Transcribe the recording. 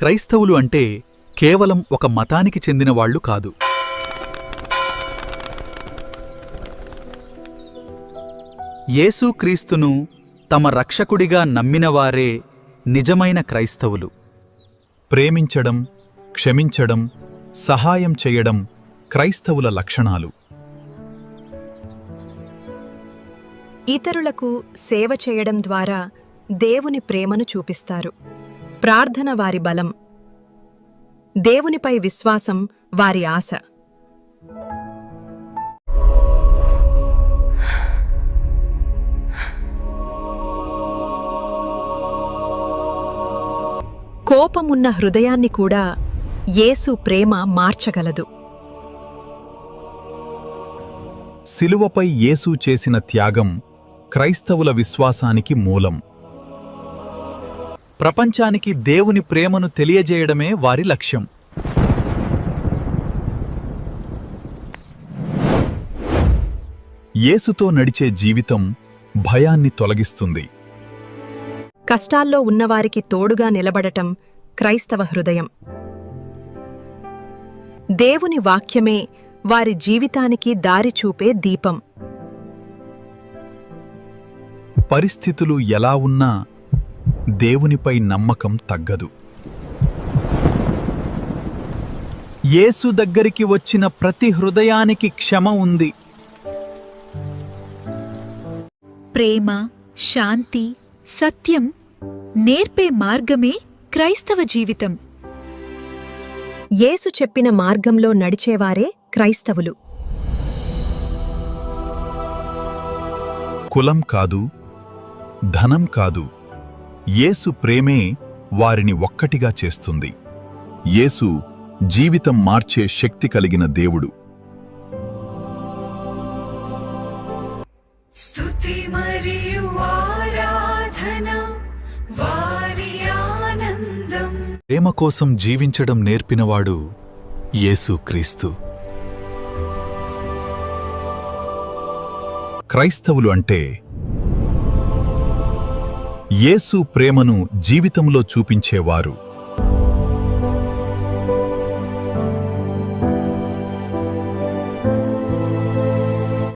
క్రైస్తవులు అంటే కేవలం ఒక మతానికి చెందినవాళ్లు కాదు. యేసుక్రీస్తును తమ రక్షకుడిగా నమ్మినవారే నిజమైన క్రైస్తవులు. ప్రేమించడం, క్షమించడం, సహాయం చేయడం క్రైస్తవుల లక్షణాలు. ఇతరులకు సేవ చేయడం ద్వారా దేవుని ప్రేమను చూపిస్తారు. ప్రార్థన వారి బలం, దేవునిపై విశ్వాసం వారి ఆశ. కోపమున్న హృదయాన్ని కూడా యేసు ప్రేమ మార్చగలదు. శిలువపై యేసు చేసిన త్యాగం క్రైస్తవుల విశ్వాసానికి మూలం. ప్రపంచానికి దేవుని ప్రేమను తెలియజేయడమే వారి లక్ష్యం. యేసుతో నడిచే జీవితం భయాన్ని తొలగిస్తుంది. కష్టాల్లో ఉన్నవారికి తోడుగా నిలబడటం క్రైస్తవ హృదయం. దేవుని వాక్యమే వారి జీవితానికి దారి చూపే దీపం. పరిస్థితులు ఎలా ఉన్నా దేవునిపై నమ్మకం తగ్గదు. యేసు దగ్గరికి వచ్చిన ప్రతి హృదయానికి క్షమ ఉంది. ప్రేమ, శాంతి, సత్యం నేర్పే మార్గమే క్రైస్తవ జీవితం. యేసు చెప్పిన మార్గంలో నడిచేవారే క్రైస్తవులు. కులం కాదు, ధనం కాదు, యేసు ప్రేమే వారిని ఒక్కటిగా చేస్తుంది. యేసు జీవితం మార్చే శక్తి కలిగిన దేవుడు. స్తుతి మరియు ఆరాధన వారి ఆనందం. ప్రేమ కోసం జీవించడం నేర్పినవాడు యేసుక్రీస్తు. క్రైస్తవులు అంటే యేసు ప్రేమను జీవితంలో చూపించేవారు.